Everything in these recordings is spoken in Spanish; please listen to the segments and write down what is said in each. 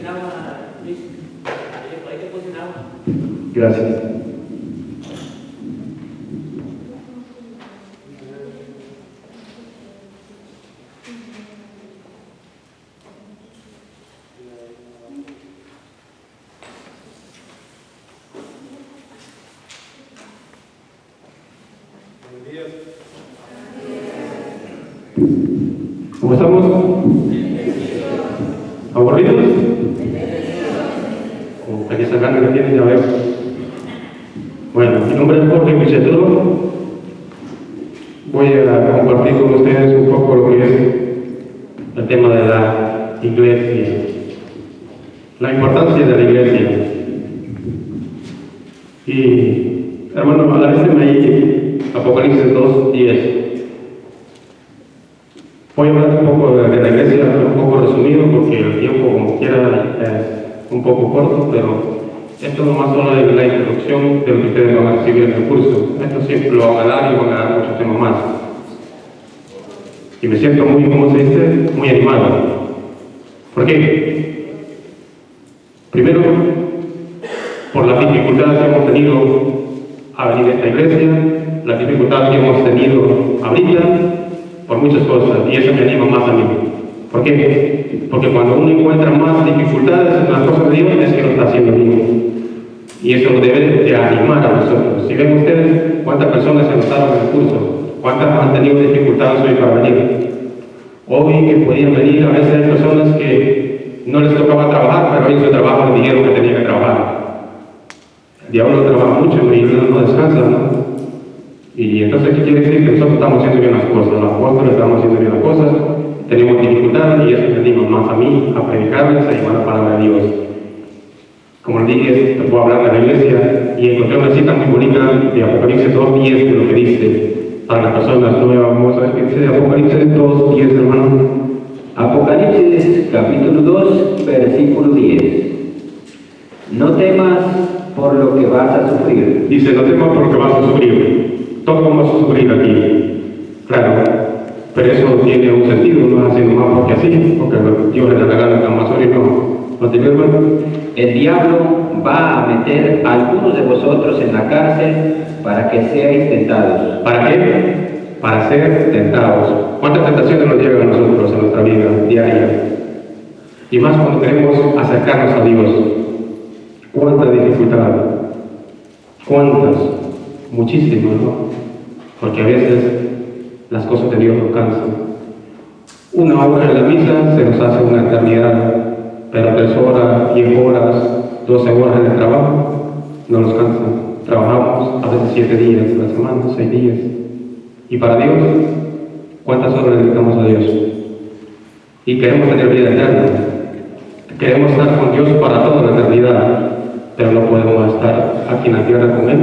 agua, Luis. Ahí te puse agua. Gracias. ¿Cómo estamos? ¿Aburridos? Como que esa gana que tienen, ya veo. Bueno, mi nombre es Jorge Vicheturo. Voy a compartir con ustedes un poco lo que es el tema de la iglesia, la importancia de la iglesia. Y, hermano, analícenme ahí Apocalipsis 2:10. Voy a hablar un poco de la iglesia, un poco resumido, porque el tiempo, como quiera, es un poco corto, pero esto nomás solo es la introducción de lo que ustedes van a recibir en el curso. Esto siempre lo van a dar y van a dar muchos temas más. Y me siento muy, ¿cómo se dice? Muy animado. ¿Por qué? Primero, por las dificultades que hemos tenido a venir a esta iglesia, las dificultades que hemos tenido ahorita, por muchas cosas, y eso me anima más a mí. ¿Por qué? Porque cuando uno encuentra más dificultades en las cosas de Dios, es que lo está haciendo bien. Y eso lo debe de animar a nosotros. Si ven ustedes cuántas personas se anotaron en el curso, cuántas han tenido dificultades hoy para venir. Hoy que podían venir, a veces hay personas que no les tocaba trabajar, pero hoy en su trabajo les dijeron que tenían que trabajar. El diablo trabaja mucho y no descansa, ¿no? Y entonces, ¿qué quiere decir? Que nosotros estamos haciendo bien las cosas, los apóstoles estamos haciendo bien las cosas, tenemos dificultades y eso me anima más a mí a predicarles, a llevar la palabra de Dios. Como les dije, te puedo hablar de la iglesia y encontré una cita muy bonita de Apocalipsis 2:10, de lo que dice para las personas nuevas. Vamos a ver qué dice de Apocalipsis 2:10, hermano. Apocalipsis capítulo 2, versículo 10. No temas por lo que vas a sufrir. Dice, no temas por lo que vas a sufrir. Todos vamos a sufrir aquí, claro, pero eso tiene un sentido, no es así nomás porque así, porque Dios le da la gana que vamos a sufrir, no te hermano. El diablo va a meter a algunos de vosotros en la cárcel para que seáis tentados. ¿Para qué? Para ser tentados. ¿Cuántas tentaciones nos llegan a nosotros en nuestra vida diaria? Y más cuando queremos acercarnos a Dios. ¿Cuántas dificultades? ¿Cuántas? Muchísimas, ¿no? Porque a veces las cosas de Dios nos cansan. Una hora en la misa se nos hace una eternidad, pero 3 horas, 10 horas, 12 horas en el trabajo no nos cansan. Trabajamos a veces 7 días a la semana, 6 días. Y para Dios, ¿cuántas horas le dedicamos a Dios? Y queremos tener vida eterna. Queremos estar con Dios para toda la eternidad, pero no podemos estar aquí en la tierra con Él.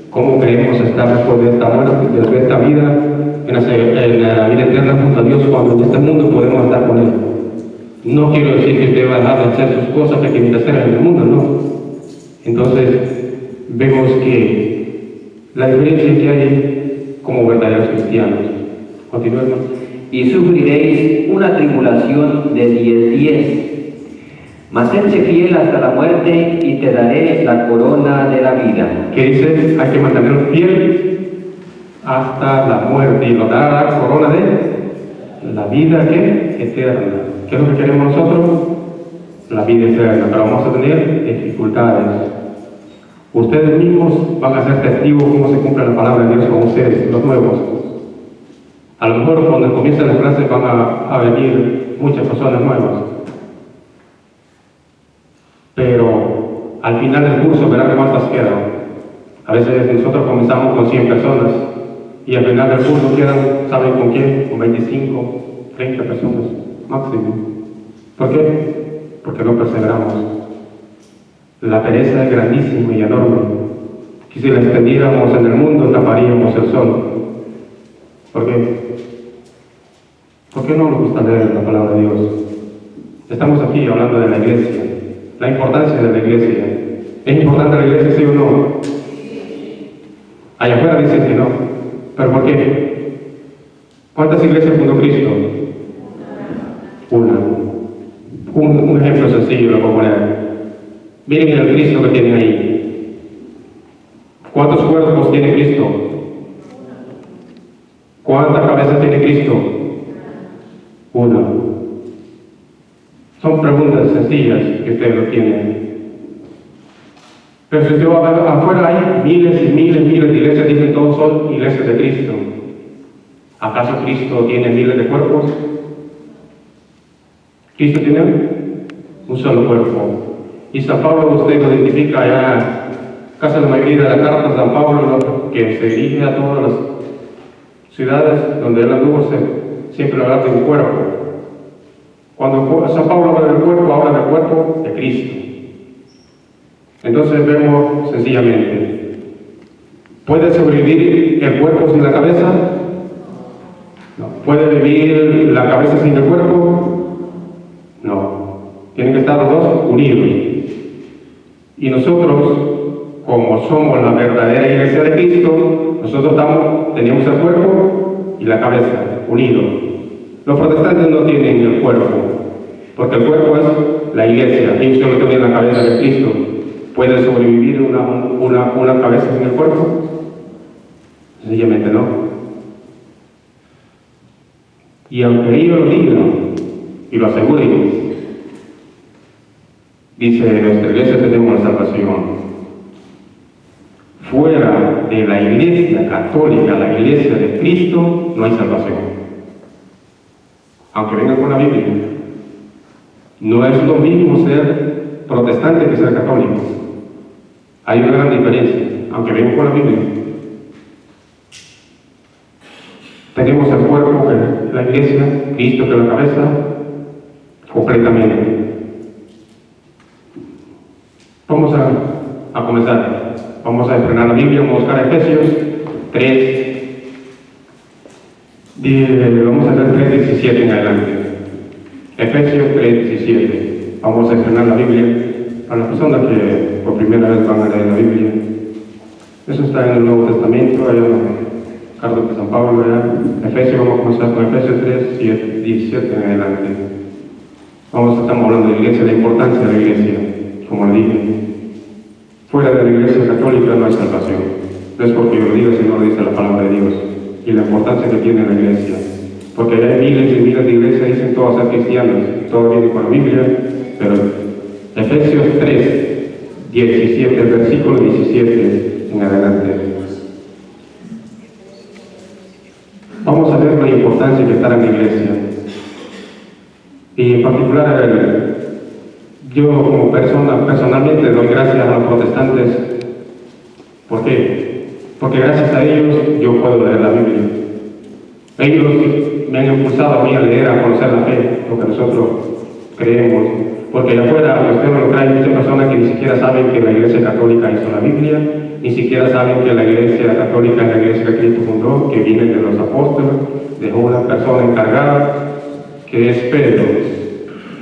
¿Cómo queremos estar después de esta muerte, después de esta vida, en la vida eterna junto a Dios, cuando en este mundo podemos estar con Él? No quiero decir que usted va a dejar de hacer sus cosas que quiere hacer en el mundo, no. Entonces, vemos que la diferencia que hay como verdaderos cristianos. Continuemos. Y sufriréis una tribulación de 10 días. Manténse fiel hasta la muerte y te daré la corona de la vida. Que dice, hay que mantenernos fiel hasta la muerte y nos dará la corona de la vida ¿qué? Eterna. ¿Qué es lo que queremos nosotros? La vida eterna, pero vamos a tener dificultades. Ustedes mismos van a ser testigos cómo se cumple la palabra de Dios con ustedes, los nuevos. A lo mejor cuando comiencen las clases van a venir muchas personas nuevas. Pero al final del curso verán cuántas quedan. A veces nosotros comenzamos con 100 personas y al final del curso quedan, ¿saben con quién? Con 25, 30 personas máximo. ¿Por qué? Porque no perseveramos. La pereza es grandísima y enorme. Que si la extendiéramos en el mundo taparíamos el sol. ¿Por qué? ¿Por qué no nos gusta leer la palabra de Dios? Estamos aquí hablando de la iglesia. La importancia de la iglesia. ¿Es importante la iglesia, sí o no? Allá afuera dicen que no. ¿Pero por qué? ¿Cuántas iglesias fundó Cristo? Una. Un ejemplo sencillo lo voy a poner. Miren el Cristo que tienen ahí. ¿Cuántos cuerpos tiene Cristo? ¿Cuántas cabezas tiene Cristo? Una. Son preguntas sencillas que ustedes lo tienen. Pero si usted va a ver afuera hay miles y miles de iglesias, dicen todos son iglesias de Cristo. ¿Acaso Cristo tiene miles de cuerpos? Cristo tiene un solo cuerpo. Y San Pablo, usted lo identifica allá, casi la mayoría de la carta de San Pablo, ¿no?, que se dirige a todas las ciudades donde él anduvo, siempre habla de un cuerpo. Cuando San Pablo habla del cuerpo de Cristo. Entonces vemos sencillamente, ¿puede sobrevivir el cuerpo sin la cabeza? No. ¿Puede vivir la cabeza sin el cuerpo? No. Tienen que estar los dos unidos. Y nosotros, como somos la verdadera iglesia de Cristo, nosotros tenemos el cuerpo y la cabeza unidos. Los protestantes no tienen el cuerpo, porque el cuerpo es la iglesia, ellos solo tienen la cabeza de Cristo. ¿Puede sobrevivir una cabeza sin el cuerpo? Sencillamente no. Y aunque ellos lo digan y lo aseguren, dice, en nuestra iglesia tenemos la salvación. Fuera de la iglesia católica, la iglesia de Cristo, no hay salvación. Aunque vengan con la Biblia. No es lo mismo ser protestante que ser católico. Hay una gran diferencia, aunque vengan con la Biblia. Tenemos el cuerpo, que la iglesia, Cristo que es la cabeza, completamente. Vamos a comenzar. Vamos a estrenar la Biblia, vamos a buscar Efesios 3. Vamos a hacer 3:17 en adelante. Efesios 3:17. Vamos a estrenar la Biblia a las personas que por primera vez van a leer la Biblia. Eso está en el Nuevo Testamento, allá en la carta de San Pablo, allá. Efesios, vamos a comenzar con Efesios 3:17 en adelante. Estamos hablando de la iglesia, la importancia de la iglesia, como le dije. Fuera de la iglesia católica no hay salvación. No es porque yo lo diga, sino lo dice la palabra de Dios. Y la importancia que tiene la iglesia. Porque hay miles y miles de iglesias, dicen todas ser cristianas, todo viene con la Biblia, pero Efesios 3:17, el versículo 17 en adelante. Vamos a ver la importancia que está en la iglesia. Y en particular, yo como persona, personalmente doy gracias a los protestantes. ¿Por qué? Porque gracias a ellos yo puedo leer la Biblia. Ellos me han impulsado a mí a leer, a conocer la fe, lo que nosotros creemos. Porque allá afuera, usted no lo trae, muchas personas que ni siquiera saben que la Iglesia Católica hizo la Biblia, ni siquiera saben que la Iglesia Católica es la Iglesia que Cristo fundó, que viene de los apóstoles, dejó una persona encargada, que es Pedro.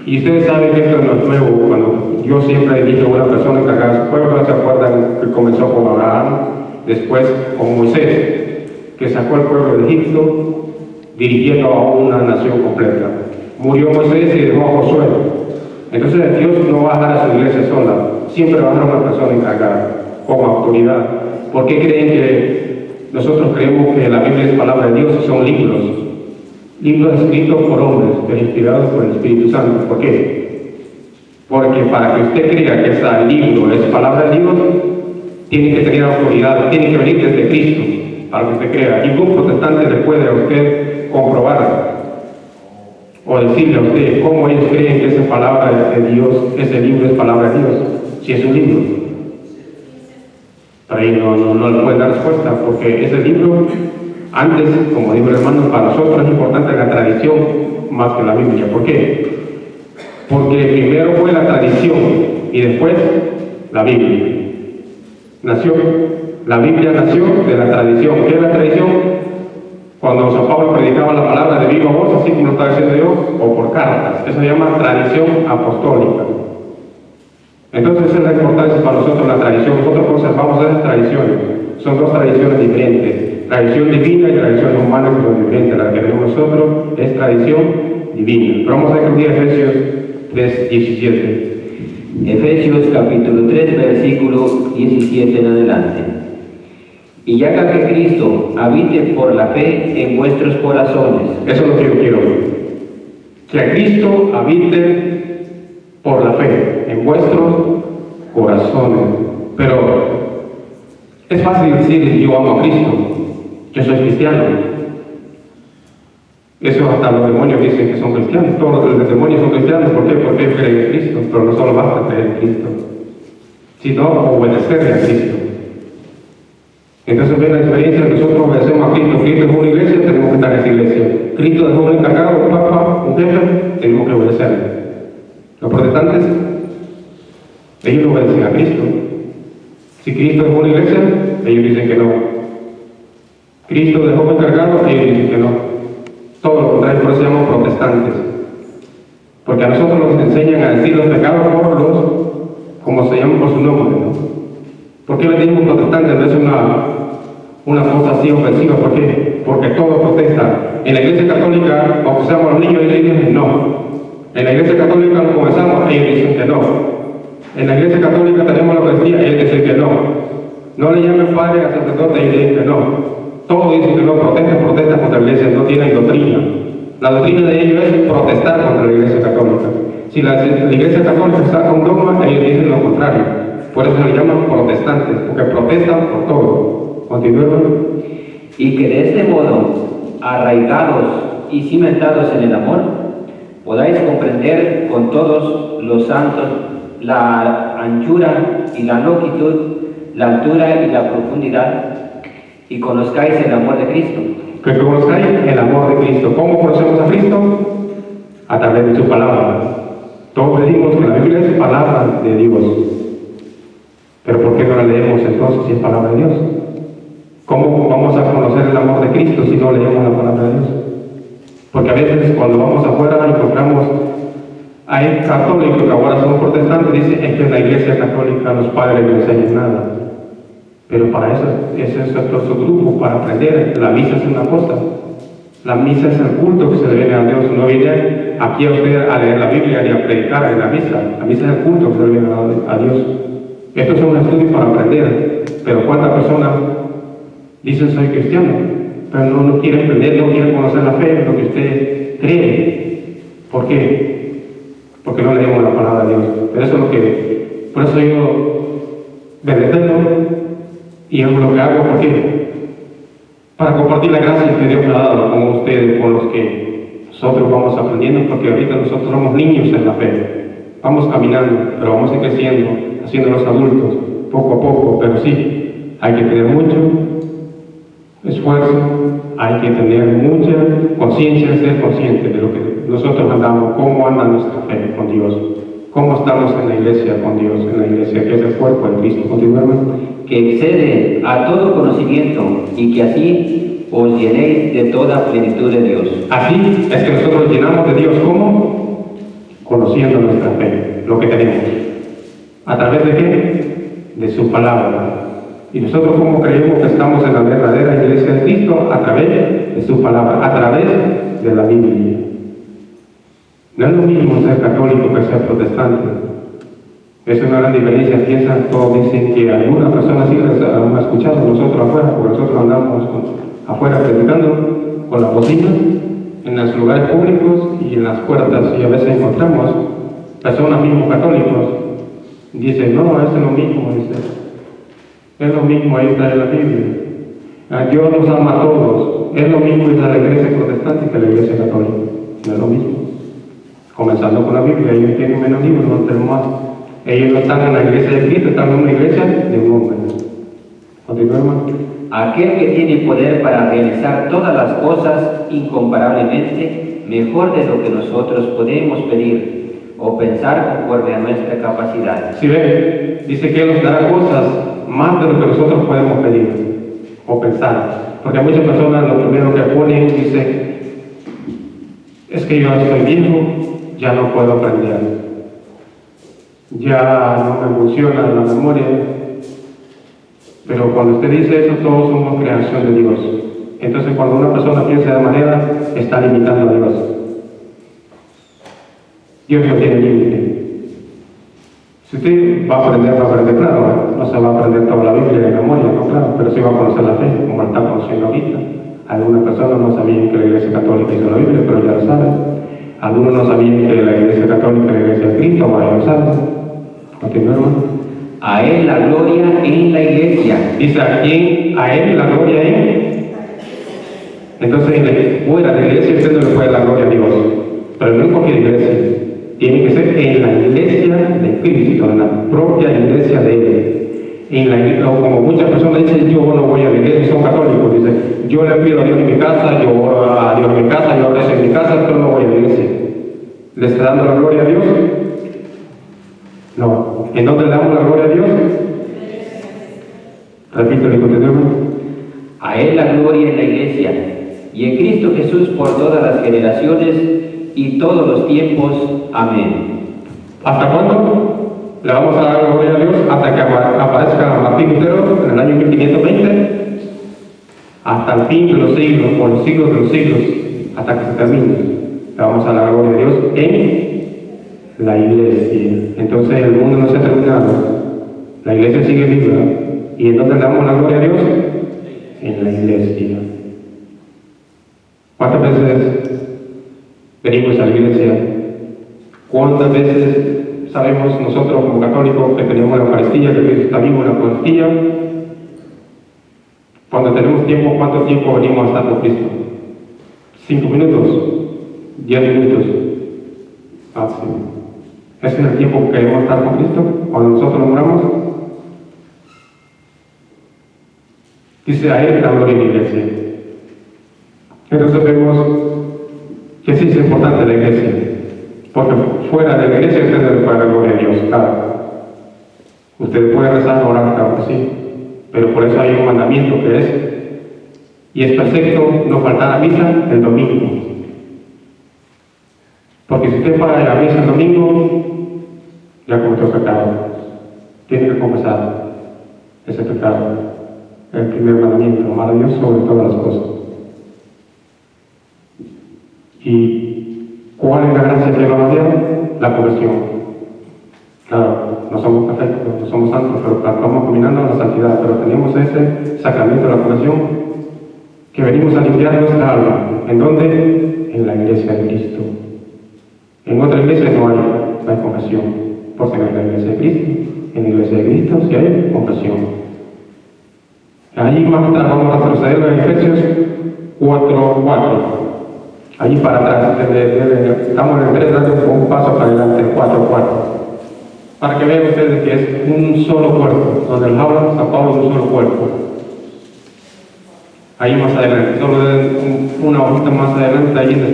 Y ustedes saben que esto no es nuevo. Cuando yo siempre he dicho una persona encargada de su pueblo, ¿se acuerdan que comenzó con Abraham, después con Moisés, que sacó al pueblo de Egipto, dirigiendo a una nación completa? Murió Moisés y dejó a Josué. Entonces Dios no va a dejar a su iglesia sola, siempre va a dejar a una persona encargada, con autoridad. ¿Por qué creen que nosotros creemos que la Biblia es palabra de Dios y son libros? Libros escritos por hombres, pero inspirados por el Espíritu Santo. ¿Por qué? Porque para que usted crea que ese libro es palabra de Dios, tiene que tener autoridad, tiene que venir desde Cristo, para que usted crea. Ningún protestante le puede a usted comprobar o decirle a usted cómo ellos creen que esa palabra de Dios, ese libro es palabra de Dios, si es un libro. Para ellos no le pueden dar respuesta, porque ese libro, antes, como dijo el hermano, para nosotros es importante la tradición más que la Biblia. ¿Por qué? Porque primero fue la tradición y después la Biblia. La Biblia nació de la tradición. ¿Qué es la tradición? Cuando San Pablo predicaba la palabra de viva voz, así como lo está diciendo Dios, o por cartas. Eso se llama tradición apostólica. Entonces esa es la importancia para nosotros, la tradición. Nosotros conservamos esas tradiciones. Son dos tradiciones diferentes. Tradición divina y tradición humana, que son diferentes. La que tenemos nosotros es tradición divina. Pero vamos a incluir Efesios 3:17. Efesios capítulo 3, versículo 17 en adelante. Y haga que Cristo habite por la fe en vuestros corazones. Eso es lo que yo quiero. Que a Cristo habite por la fe en vuestros corazones. Pero es fácil decir yo amo a Cristo, yo soy cristiano. Eso hasta los demonios dicen que son cristianos. Todos los demonios son cristianos. ¿Por qué? Porque creen en Cristo. Pero no solo basta creer en Cristo, sino obedecerle a Cristo. Entonces ven la diferencia, nosotros obedecemos a Cristo. Cristo es una iglesia, tenemos que estar en esa iglesia. Cristo es un encargado, un papa, un jefe, tenemos que obedecerle. Los protestantes, ellos no obedecen a Cristo. Si Cristo es una iglesia, ellos dicen que no. Cristo dejó un encargado, ellos dicen que no. Todo lo contrario, por eso se llaman protestantes. Porque a nosotros nos enseñan a decir los pecados por los, como se llaman por su nombre, ¿no? ¿Por qué le decimos protestantes? No es una cosa así ofensiva. ¿Por qué? Porque todos protestan. En la iglesia católica bautizamos a los niños y ellos dicen no. En la iglesia católica nos confesamos, ellos dicen que no. En la iglesia católica tenemos la Eucaristía, ellos dicen que no. No le llamen padre al sacerdote, ellos dicen que no. Todos dicen que no, protestan contra la iglesia, no tienen doctrina. La doctrina de ellos es protestar contra la iglesia católica. Si la iglesia católica saca un dogma, ellos dicen lo contrario. Por eso se les llaman protestantes, porque protestan por todo. Continúen. Y que de este modo, arraigados y cimentados en el amor, podáis comprender con todos los santos la anchura y la longitud, la altura y la profundidad, y conozcáis el amor de Cristo. Que conozcáis el amor de Cristo. ¿Cómo conocemos a Cristo? A través de su palabra. Todos pedimos que la Biblia es palabra de Dios. Pero ¿por qué no la leemos entonces si es palabra de Dios? ¿Cómo vamos a conocer el amor de Cristo si no leemos la palabra de Dios? Porque a veces cuando vamos afuera encontramos hay católicos que ahora son protestantes, dicen es que en la iglesia católica los padres no enseñan nada. Pero para eso, ese es nuestro grupo, para aprender. La misa es una cosa. La misa es el culto que se le viene a Dios. No viene aquí a usted a leer la Biblia ni a predicar en la misa. La misa es el culto que se le viene a Dios. Estos son estudios para aprender. Pero ¿cuántas personas dicen soy cristiano? Pero no quieren aprender, no quieren conocer la fe, lo que usted cree. ¿Por qué? Porque no leemos la palabra de Dios. Pero eso es lo que... Por eso yo me detengo. Y es lo que hago, ¿por qué? Para compartir la gracia que Dios me ha dado con ustedes, con los que nosotros vamos aprendiendo, porque ahorita nosotros somos niños en la fe. Vamos caminando, pero vamos a ir creciendo, haciéndonos adultos, poco a poco, pero sí, hay que tener mucho esfuerzo, hay que tener mucha conciencia, ser consciente de lo que nosotros andamos, cómo anda nuestra fe con Dios, cómo estamos en la iglesia con Dios, en la iglesia que es el cuerpo de Cristo. Continuamos. Que excede a todo conocimiento y que así os llenéis de toda plenitud de Dios. Así es que nosotros llenamos de Dios, ¿cómo? Conociendo nuestra fe, lo que tenemos. ¿A través de qué? De su palabra. Y nosotros cómo creemos que estamos en la verdadera iglesia de Cristo, a través de su palabra, a través de la Biblia. No es lo mismo ser católico que ser protestante. Es una gran diferencia. Piensan, todos dicen que algunas personas sí les han escuchado nosotros afuera, porque nosotros andamos afuera predicando con la bocina en los lugares públicos y en las puertas, y a veces encontramos personas mismos católicos. Dicen, no, es lo mismo, es lo mismo, ahí está en la Biblia. Dios nos ama a todos. Es lo mismo en la iglesia protestante que la iglesia católica. No es lo mismo. Comenzando con la Biblia, ellos tienen menos libros, no tenemos más. Ellos no están en la iglesia de Cristo, están en una iglesia de un hombre. Continuemos. Aquel que tiene poder para realizar todas las cosas incomparablemente mejor de lo que nosotros podemos pedir o pensar conforme a nuestra capacidad. Si ven, dice que Él nos dará cosas más de lo que nosotros podemos pedir o pensar. Porque muchas personas lo primero que ponen dice, es que yo estoy viejo, ya no puedo aprender. Ya no me funciona la memoria. Pero cuando usted dice eso, todos somos creación de Dios. Entonces cuando una persona piensa de manera, está limitando a Dios. Dios no tiene límite. Si usted va a aprender, claro, no se va a aprender toda la Biblia de memoria, no, claro, pero sí va a conocer la fe, como la está conociendo ahorita. Algunas personas no sabían que la Iglesia Católica hizo la Biblia, pero ya lo saben. Algunos no sabían que la Iglesia Católica es la Iglesia de Cristo, ahora ya lo saben. Continúa, hermano. A Él la gloria en la iglesia. Dice, ¿a quién? A Él la gloria en. Entonces, fuera de la iglesia usted no le puede dar la gloria a Dios, pero no en cualquier iglesia. Tiene que ser en la iglesia de Cristo, en la propia iglesia de Él. O como muchas personas dicen, yo no voy a la iglesia, son católicos, dicen, yo le pido a Dios en mi casa, yo oro a Dios en mi casa, yo rezo en mi casa, pero no voy a la iglesia. ¿Le está dando la gloria a Dios? No. ¿En dónde le damos la gloria a Dios? Repítelo y continúe. A Él la gloria en la iglesia y en Cristo Jesús por todas las generaciones y todos los tiempos. Amén. ¿Hasta cuándo le vamos a dar la gloria a Dios? Hasta que aparezca Martín Lutero en el año 1520, hasta el fin de los siglos, por los siglos de los siglos, hasta que se termine. Le vamos a dar la gloria a Dios en la iglesia. Entonces el mundo no se ha terminado, la iglesia sigue viva. ¿Y en dónde le damos la gloria a Dios? En la iglesia. ¿Cuántas veces venimos a la iglesia? ¿Cuántas veces sabemos nosotros como católicos que tenemos la Eucaristía, que Cristo está vivo en la Eucaristía? Cuando tenemos tiempo, ¿cuánto tiempo venimos a estar con Cristo? 5 minutos, 10 minutos. Sí. Ese es el tiempo que queremos estar con Cristo cuando nosotros lo oramos. Dice, a Él la gloria en la iglesia. Entonces vemos que sí es importante la iglesia, porque fuera de la iglesia usted no le puede dar gloria a Dios, claro. Usted puede rezar, orar, claro que sí, pero por eso hay un mandamiento que es, y es perfecto no faltar a misa el domingo. Porque si usted falla a la misa el domingo, ya cometió pecado. Tiene que confesar ese pecado. El primer mandamiento, amar a Dios sobre todas las cosas. ¿Y cuál es la gracia que nos da? La conversión. Claro, no somos perfectos, no somos santos, pero estamos caminando a la santidad, pero tenemos ese sacramento de la conversión que venimos a limpiar nuestra alma. ¿En dónde? En la iglesia de Cristo. En otra iglesia no hay confesión, porque en la iglesia de Cristo, en la iglesia de Cristo sí hay confesión. Allí vamos a retroceder a Efesios 4:4. Allí para atrás, estamos en el 3, dando un paso para adelante, 4:4. Para que vean ustedes que es un solo cuerpo, donde el habla San Pablo es un solo cuerpo. Ahí más adelante, solo una hojita más adelante, ahí donde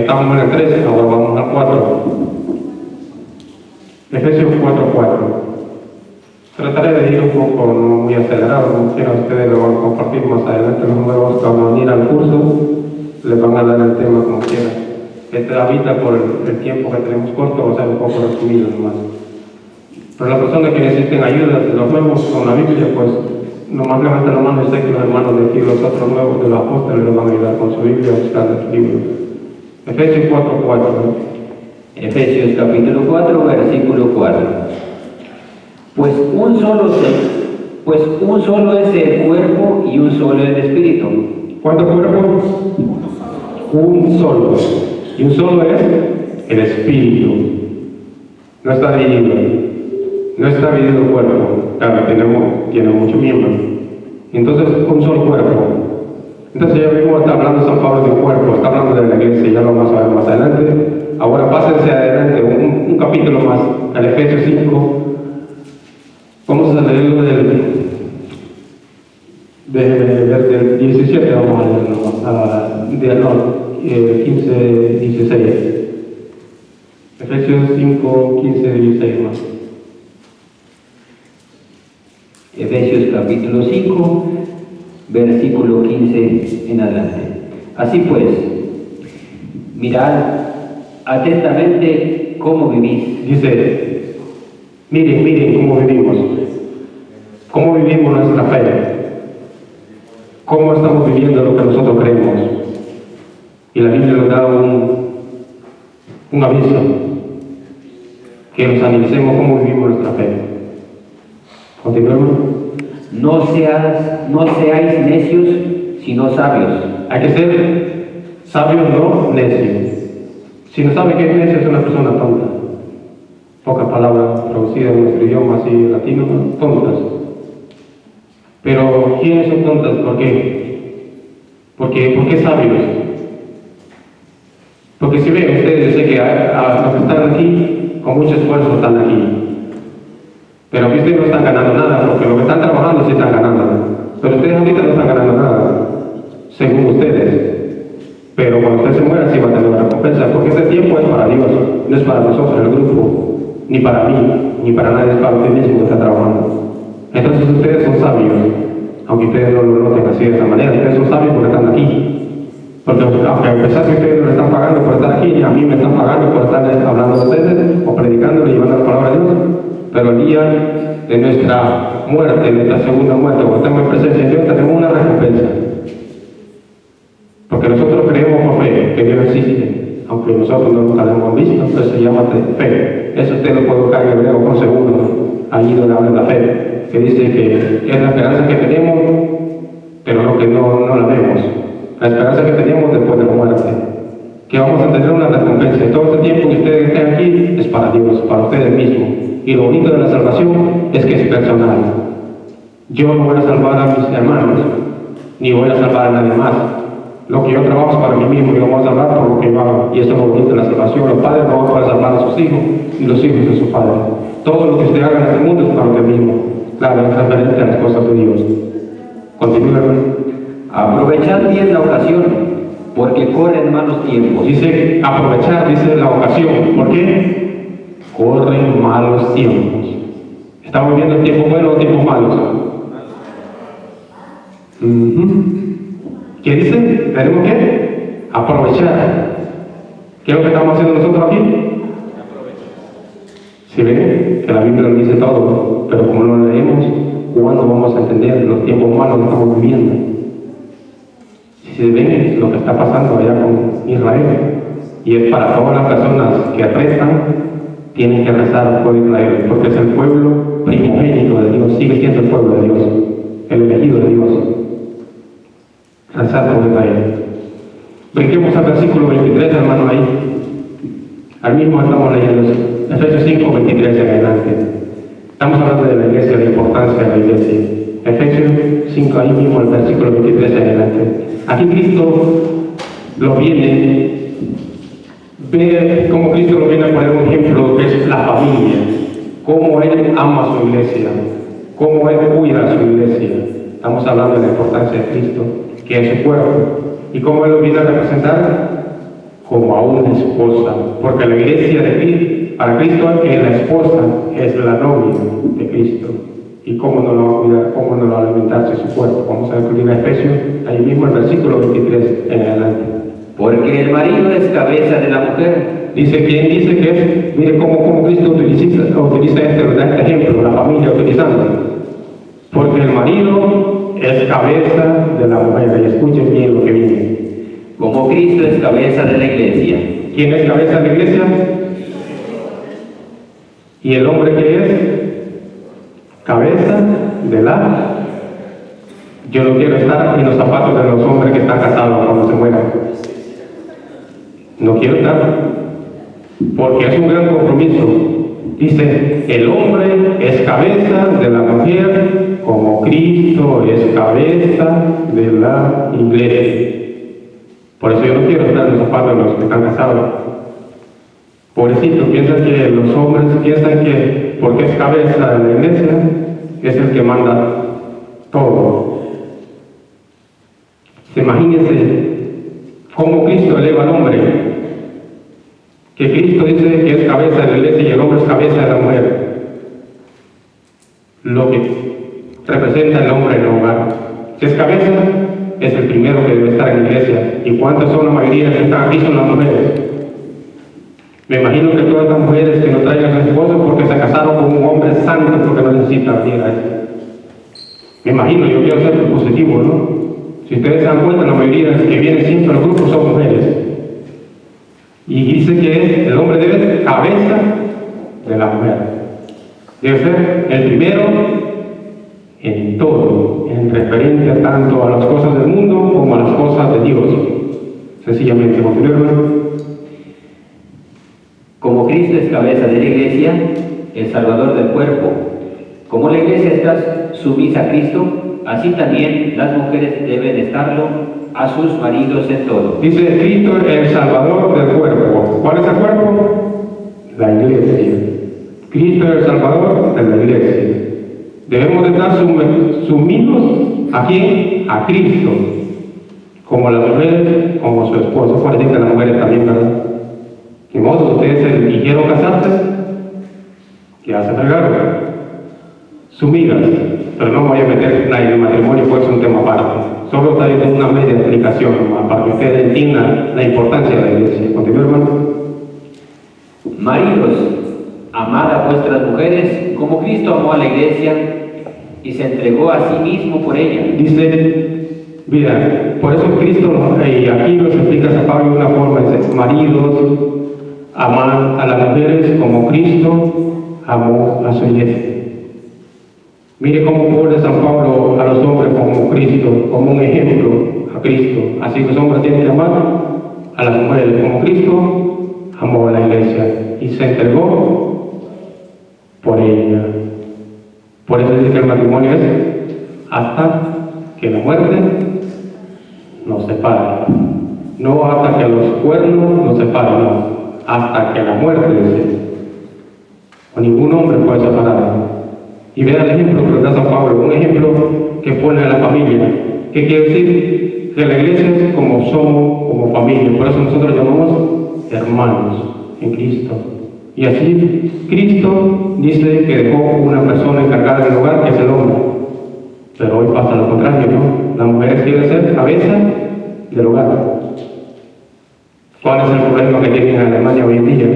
estábamos en el 3, ahora vamos al 4. Efesios 4:4. Trataré de ir un poco no muy acelerado, como quiera, ustedes lo van a compartir más adelante, los nuevos que van a venir al curso, les van a dar el tema como quieran. Ahorita por el tiempo que tenemos corto, va a ser un poco resumido nomás. Pero las personas que necesiten ayuda, los nuevos con la Biblia, pues nomás levanten la mano y sé que los hermanos de aquí, los otros nuevos de los apóstoles, les van a ayudar con su Biblia a buscar el libro. Efesios 4:4. Efesios capítulo 4, versículo 4. Pues un solo es el cuerpo y un solo el espíritu. ¿Cuántos cuerpos? Un solo. Y un solo es el espíritu. No está dividido. No está dividido el cuerpo. Claro, tiene muchos miembros. Entonces, un solo cuerpo. Entonces ya mismo está hablando San Pablo del cuerpo, está hablando de la iglesia, ya lo vamos a ver más adelante. Ahora pásense adelante, un capítulo más, al Efesios 5. Vamos a leerlo del 17, vamos a leerlo, 15, 16. Efesios 5, 15, 16 más. Efesios capítulo 5, versículo 15 en adelante. Así pues, mirad atentamente cómo vivís. Dice, miren cómo vivimos. ¿Cómo vivimos nuestra fe? ¿Cómo estamos viviendo lo que nosotros creemos? Y la Biblia nos da un aviso. que nos analicemos cómo vivimos nuestra fe. Continuemos. No seáis necios, sino sabios. Hay que ser sabios, no necios. Si no sabe qué es necio, es una persona tonta. Pocas palabras traducidas en nuestro idioma así latino, tontas. Pero ¿quiénes son tontas? ¿Por qué? ¿Por qué sabios? Porque si ven ustedes, sé que los que están aquí, con mucho esfuerzo están aquí. Pero aquí ustedes no están ganando nada, porque los que están trabajando sí están ganando. Pero ustedes ahorita no están ganando nada, según ustedes. Pero cuando usted se muera sí va a tener una recompensa, porque ese tiempo es para Dios, no es para nosotros, el grupo, ni para mí, ni para nadie, es para usted mismo que está trabajando. Entonces ustedes son sabios, aunque ustedes no lo noten así de esa manera, ustedes son sabios porque están aquí. Porque aunque a pesar que ustedes no le están pagando por estar aquí, y a mí me están pagando por estar hablando de ustedes, o predicando y llevando la palabra de Dios, pero el día de nuestra muerte, de nuestra segunda muerte, cuando estemos en presencia de Dios, tenemos una recompensa. Porque nosotros creemos por fe que Dios existe, aunque nosotros no nunca lo hemos visto, pero se llama fe. Eso usted lo puede buscar en Hebreo con segundo, allí donde habla de la fe, que dice que es la esperanza que tenemos, pero no que no la vemos. La esperanza que tenemos después de la muerte, que vamos a tener una recompensa. Y todo este tiempo que ustedes estén aquí es para Dios, para ustedes mismos. Y lo bonito de la salvación es que es personal. Yo no voy a salvar a mis hermanos, ni voy a salvar a nadie más. Lo que yo trabajo es para mí mismo, y lo voy a salvar por lo que yo hago. Y eso es lo bonito de la salvación. Los padres no van a poder salvar a sus hijos, ni los hijos de sus padres. Todo lo que usted haga en este mundo es para usted mismo. Claro, es referente a las cosas de Dios. Continúa, hermano. Aprovechad bien la ocasión, porque corren malos tiempos. Dice aprovechar, dice la ocasión. ¿Por qué? Corren malos tiempos. ¿Estamos viviendo tiempos buenos o tiempos malos? ¿Qué dice? Tenemos que aprovechar. ¿Qué es lo que estamos haciendo nosotros aquí? Si ven que la Biblia nos dice todo, pero como no lo leemos, ¿cuándo vamos a entender los tiempos malos que estamos viviendo? Si ven lo que está pasando allá con Israel, y es para todas las personas que rezan, tienen que rezar por Israel, porque es el pueblo primogénito de Dios, sigue siendo el pueblo de Dios, el elegido de Dios. Rezar por Israel. Brinquemos al versículo 23, hermano, ahí. Al mismo estamos leyendo Efesios 5, 23 en adelante. Estamos hablando de la iglesia, de la importancia de la iglesia. Efesios 5, ahí mismo, el versículo 23 en adelante. Aquí Cristo lo viene, ve cómo Cristo lo viene a poner un ejemplo que es la familia, cómo Él ama a su iglesia, cómo Él cuida a su iglesia. Estamos hablando de la importancia de Cristo, que es su cuerpo, y cómo Él lo viene a representar como a una esposa, porque la iglesia de Cristo, para Cristo es la esposa, es la novia de Cristo. ¿Y cómo no lo va a cuidar? ¿Cómo no lo va a alimentarse su cuerpo? Vamos a descubrir Efesios, ahí mismo el versículo 23 en adelante. Porque el marido es cabeza de la mujer. Dice, ¿quién dice que es? Mire cómo Cristo utiliza este ejemplo, la familia utilizando. Porque el marido es cabeza de la mujer. Y escuchen bien lo que viene. Como Cristo es cabeza de la iglesia. ¿Quién es cabeza de la iglesia? ¿Y el hombre qué es? Cabeza de la... Yo no quiero estar en los zapatos de los hombres que están casados cuando se mueran. No quiero estar, porque es un gran compromiso. Dice, el hombre es cabeza de la mujer, como Cristo es cabeza de la iglesia. Por eso yo no quiero estar en los zapatos de los que están casados. Pobrecito, piensan que los hombres piensan que porque es cabeza de la iglesia, es el que manda todo. Imagínense cómo Cristo eleva al hombre. Que Cristo dice que es cabeza de la iglesia y el hombre es cabeza de la mujer. Lo que representa el hombre en el hogar. Si es cabeza, es el primero que debe estar en la iglesia. ¿Y cuántas son la mayoría que están aquí? Son las mujeres. Me imagino que todas las mujeres que no traigan a su esposo porque se casaron con un hombre santo porque no necesitan venir a él. Me imagino, yo quiero ser positivo, ¿no? Si ustedes se dan cuenta, la mayoría que vienen siempre a los grupos son mujeres. Y dice que el hombre debe ser cabeza de la mujer. Debe ser el primero en todo, en referente tanto a las cosas del mundo como a las cosas de Dios. Sencillamente, continuemos. Como Cristo es cabeza de la iglesia, el Salvador del cuerpo, como la iglesia está sumisa a Cristo, así también las mujeres deben estarlo a sus maridos en todo. Dice Cristo, el Salvador del cuerpo. ¿Cuál es el cuerpo? La iglesia. Cristo es el Salvador de la iglesia. Debemos de estar sumidos ¿a quién? A Cristo. Como las mujeres, como su esposo. Por decir que las mujeres también, ¿verdad? De modo, ustedes eligieron casarse, que hacen regalo. Sumidas. Pero no voy a meter en el matrimonio, pues es un tema aparte. Solo está en una media explicación, para que ustedes entiendan la importancia de la iglesia. Continúa, hermano. Maridos, amad a vuestras mujeres como Cristo amó a la iglesia y se entregó a sí mismo por ella. Dice, mira, por eso Cristo, y aquí nos explica San Pablo de una forma, dice, maridos, amad a las mujeres como Cristo amó a su iglesia. Mire cómo pone San Pablo a los hombres como Cristo, como un ejemplo a Cristo. Así que los hombres tienen que amar a las mujeres como Cristo amó a la iglesia y se entregó por ella. Por eso dice que el matrimonio es hasta que la muerte nos separe. No hasta que los cuernos nos separen, no. Hasta que la muerte, dice. O ningún hombre puede separar. Y vean el ejemplo que da San Pablo, un ejemplo que pone a la familia. ¿Qué quiere decir? Que la iglesia es como somos, como familia. Por eso nosotros llamamos hermanos en Cristo. Y así Cristo dice que dejó una persona encargada del hogar, que es el hombre. Pero hoy pasa lo contrario, ¿no? Las mujeres quieren ser cabeza del hogar. ¿Cuál es el problema que tienen en Alemania hoy en día?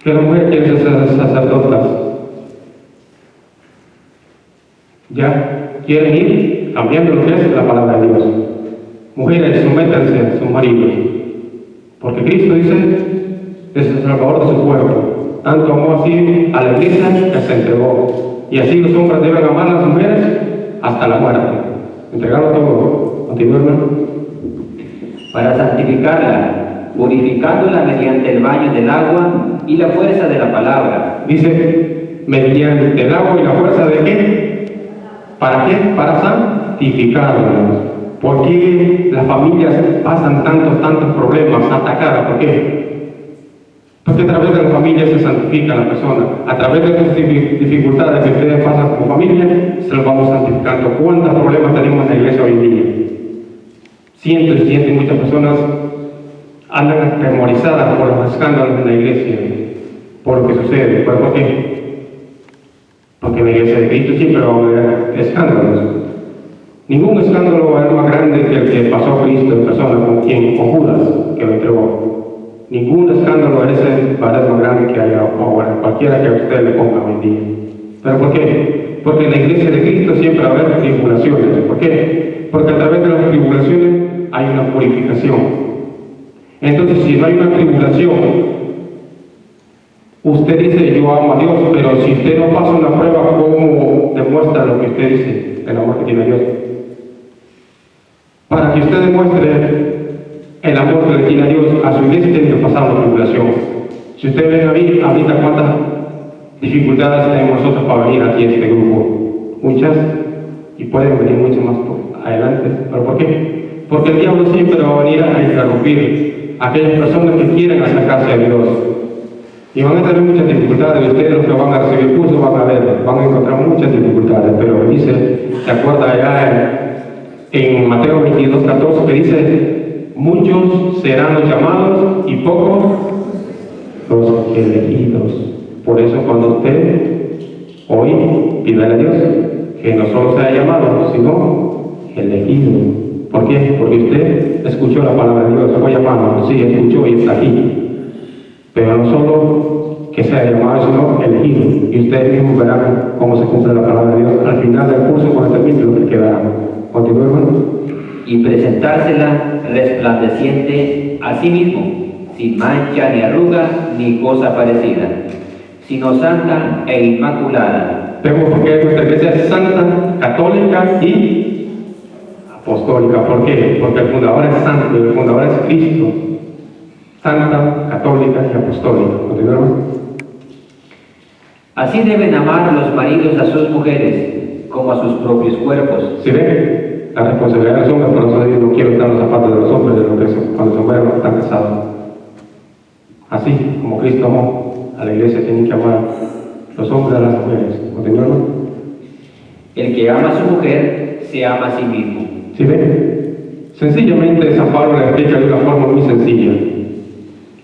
Que las mujeres quieren ser sacerdotas. Ya quieren ir cambiando lo que es la palabra de Dios. Mujeres, sométanse a sus maridos, porque Cristo dice, es el Salvador de su pueblo. Tanto amó así a la iglesia que se entregó. Y así los hombres deben amar a las mujeres hasta la muerte. Entregarlo todo. Continúa, hermano. Para santificarla, purificándola mediante el baño del agua y la fuerza de la palabra. Dice, mediante el agua y la fuerza de qué. ¿Para qué? Para santificarnos. ¿Por qué las familias pasan tantos problemas atacadas? ¿Por qué? Porque a través de la familia se santifica la persona. A través de las dificultades que ustedes pasan como familia, se los vamos santificando. ¿Cuántos problemas tenemos en la iglesia hoy en día? Cientos y cientos, muchas personas andan atemorizadas por los escándalos en la iglesia, por lo que sucede. ¿Por qué? Porque en la iglesia de Cristo siempre va a haber escándalos. Ningún escándalo va a ser más grande que el que pasó Cristo en persona con quien, con Judas, que lo entregó. Ningún escándalo ese va a ser más grande que haya ahora, cualquiera que a usted le ponga hoy en día. ¿Pero por qué? Porque en la iglesia de Cristo siempre va a haber tribulaciones. ¿Por qué? Porque a través de las tribulaciones hay una purificación. Entonces, si no hay una tribulación, usted dice, yo amo a Dios, pero si usted no pasa una prueba, ¿cómo demuestra lo que usted dice, el amor que tiene a Dios? Para que usted demuestre el amor que le tiene a Dios, a su iglesia tiene que pasar una tribulación. Si usted ve ahorita cuántas dificultades tenemos nosotros para venir aquí a este grupo, muchas, y pueden venir mucho más por adelante. ¿Pero por qué? Porque el diablo siempre va a venir a interrumpir a aquellas personas que quieren acercarse a Dios. Y van a tener muchas dificultades. Ustedes los que van a recibir el curso van a encontrar muchas dificultades. Pero dice, ¿se acuerda allá en Mateo 22, 14 que dice, muchos serán los llamados y pocos los elegidos? Por eso cuando usted hoy pídale a Dios que no solo sea llamado, sino elegido. ¿Por qué? Porque usted escuchó la palabra de Dios, fue llamado, sí, escuchó y está aquí. Pero no solo que sea llamado, sino elegido. Y ustedes mismos verán cómo se cumple la palabra de Dios al final del curso, cuando termine lo que quedará. Continúe, hermano. Y presentársela resplandeciente a sí mismo, sin mancha ni arruga ni cosa parecida, sino santa e inmaculada. Vemos porque nuestra iglesia es santa, católica y apostólica. ¿Por qué? Porque el fundador es santo, el fundador es Cristo. Santa, católica y apostólica. ¿Continuamos? Así deben amar los maridos a sus mujeres como a sus propios cuerpos. ¿Sí ven? La responsabilidad de los hombres, por eso no quiero estar en los zapatos de los hombres de lo que son, cuando se mueren los que están casados. Así como Cristo amó a la iglesia, tienen que amar los hombres a las mujeres. ¿Continuamos? El que ama a su mujer se ama a sí mismo. ¿Sí ven? Sencillamente San Pablo le explica de una forma muy sencilla.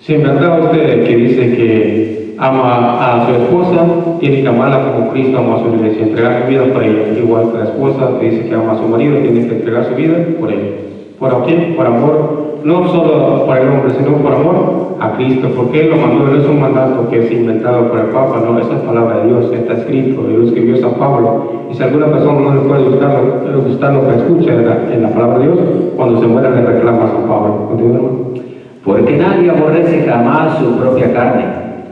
Si en verdad usted que dice que ama a su esposa, tiene que amarla como Cristo amó a su iglesia, entregar su vida por ella. Igual que la esposa que dice que ama a su marido, tiene que entregar su vida por él. ¿Por qué? Por amor, no solo por el hombre, sino por amor a Cristo, porque Él lo mandó. No es un mandato que es inventado por el Papa, no, esa es palabra de Dios, está escrito, y lo escribió San Pablo. Y si alguna persona no le puede gustar lo que escucha en la palabra de Dios, cuando se muera le reclama a San Pablo. ¿Continuamos? Porque nadie aborrece jamás su propia carne,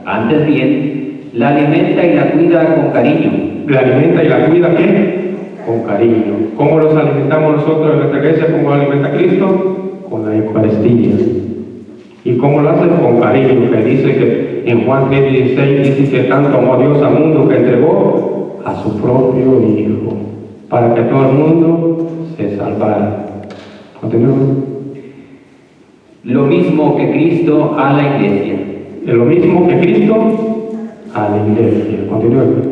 antes bien, la alimenta y la cuida con cariño. ¿La alimenta y la cuida qué? Con cariño. ¿Cómo los alimentamos nosotros en nuestra iglesia? ¿Cómo lo alimenta Cristo? Con la Eucaristía. ¿Y cómo lo hace? Con cariño, que dice que en Juan 3:16 dice que tanto amó Dios al mundo que entregó a su propio Hijo, para que todo el mundo se salvara. ¿Continuamos? Lo mismo que Cristo a la iglesia. Es lo mismo que Cristo a la iglesia. Continuemos.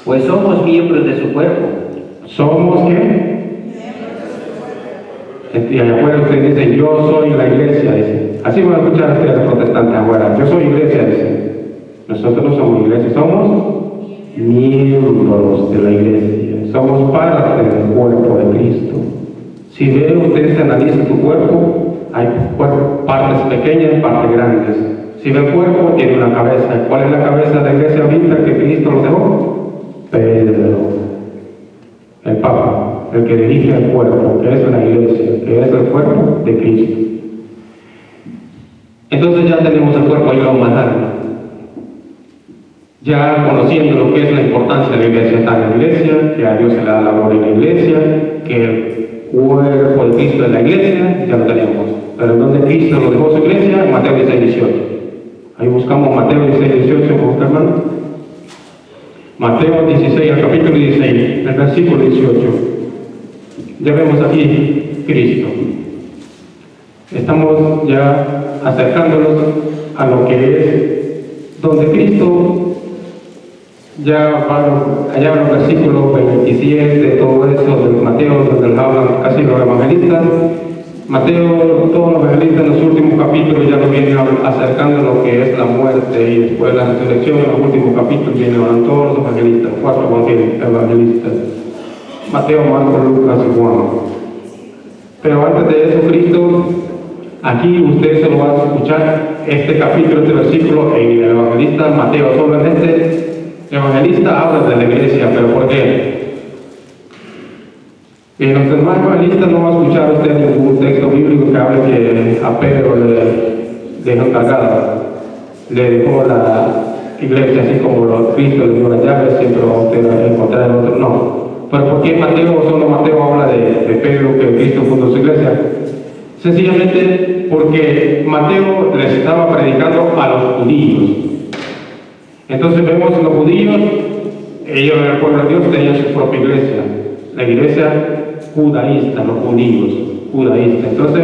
Pues somos miembros de su cuerpo. ¿Somos qué? Y allá afuera ustedes dicen, yo soy la iglesia, dice. Así van a escuchar ustedes los protestantes afuera. Yo soy iglesia, dice. Nosotros no somos iglesia, somos miembros de la iglesia. Somos parte del cuerpo de Cristo. Si ven ustedes, analizan tu cuerpo, hay partes pequeñas, partes grandes. Si ve el cuerpo, tiene una cabeza. ¿Cuál es la cabeza de la iglesia ahorita que Cristo lo dejó? Pedro, el Papa, el que dirige el cuerpo, que es la iglesia, que es el cuerpo de Cristo. Entonces ya tenemos el cuerpo ahí, lo vamos a matar. Ya conociendo lo que es la importancia de la iglesia, está en la iglesia, que a Dios se le da la gloria en la iglesia, que el cuerpo de Cristo es la iglesia, ya lo tenemos. Pero en donde Cristo lo dejó su iglesia, en Mateo 16:18. Ahí buscamos Mateo 16:18, hermano. Mateo 16, el capítulo 16, el versículo 18. Ya vemos aquí Cristo. Estamos ya acercándonos a lo que es donde Cristo ya va allá en los versículos 27, de todo eso de Mateo, donde hablan casi los evangelistas. Mateo, todos los evangelistas en los últimos capítulos ya nos vienen acercando a lo que es la muerte y después la resurrección. En los últimos capítulos vienen hablando todos los evangelistas, 4 evangelistas: Mateo, Marcos, Lucas y Juan. Pero antes de eso, Cristo, aquí ustedes se lo van a escuchar, este capítulo, este versículo, en el evangelista Mateo. Solo en este evangelista habla de la iglesia, pero ¿por qué? En los demás evangelistas no va a escuchar usted ningún texto bíblico que hable que a Pedro le dejó encargada, le dejó la iglesia, así como Cristo le dio las llaves, siempre va a usted encontrar en otro. No. Pero ¿por qué Mateo, solo Mateo habla de Pedro, que Cristo fundó su iglesia? Sencillamente porque Mateo les estaba predicando a los judíos. Entonces vemos los judíos, ellos en el pueblo de Dios tenían su propia iglesia, la iglesia judaísta, los judíos, judaístas. Entonces,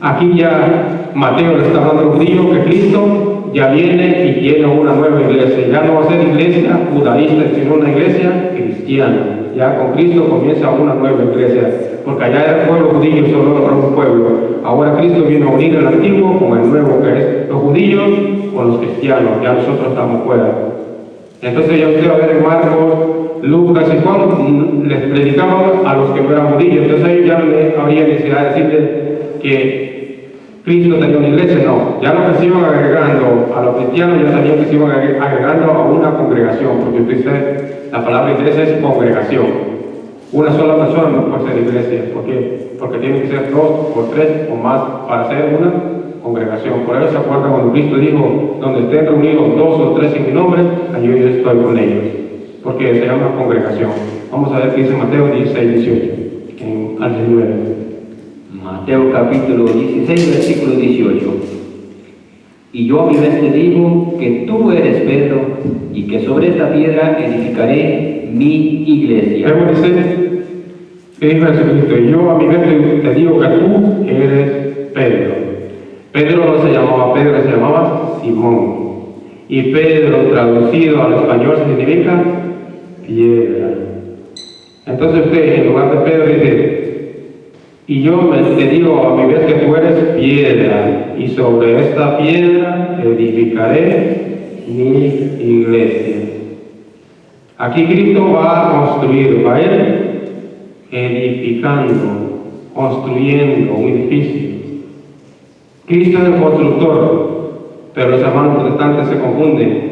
aquí ya Mateo le está hablando a los judíos que Cristo ya viene y tiene una nueva iglesia. Ya no va a ser iglesia judaísta, sino una iglesia cristiana. Ya con Cristo comienza una nueva iglesia, porque allá era el pueblo judío, solo era un pueblo. Ahora Cristo viene a unir el antiguo con el nuevo, que es los judíos con los cristianos. Ya nosotros estamos fuera. Entonces ya usted va a ver en Marcos, Lucas y Juan les predicaban a los que no eran judíos. Entonces ellos ya no habría necesidad de decirles que Cristo tenía una iglesia. No, ya los que se iban agregando a los cristianos ya sabían que se iban agregando a una congregación, porque usted sabe, la palabra iglesia es congregación. Una sola persona no puede ser iglesia. ¿Por qué? Porque tiene que ser 2 o 3 o más para ser una congregación. Por eso se acuerda cuando Cristo dijo, donde estén reunidos 2 o 3 en mi nombre, allí yo estoy con ellos. Porque se llama congregación. Vamos a ver qué dice Mateo 16, 18, al 19. Mateo capítulo 16, versículo 18. Y yo a mi vez te digo que tú eres Pedro, y que sobre esta piedra edificaré mi iglesia. Luego dice, ¿qué dijo Jesucristo? Y yo a mi vez te digo que tú eres Pedro. Pedro no se llamaba Pedro, se llamaba Simón. Y Pedro, traducido al español, significa piedra. Entonces usted, en lugar de Pedro, dice, y yo te digo a mi vez que tú eres piedra, y sobre esta piedra edificaré mi iglesia. Aquí Cristo va a construir, va a ir edificando, construyendo un edificio. Cristo es el constructor, pero los hermanos protestantes se confunden,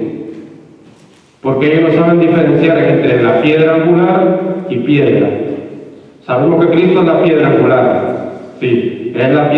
porque ellos no saben diferenciar entre la piedra angular y piedra. Sabemos que Cristo es la piedra angular, sí, es la piedra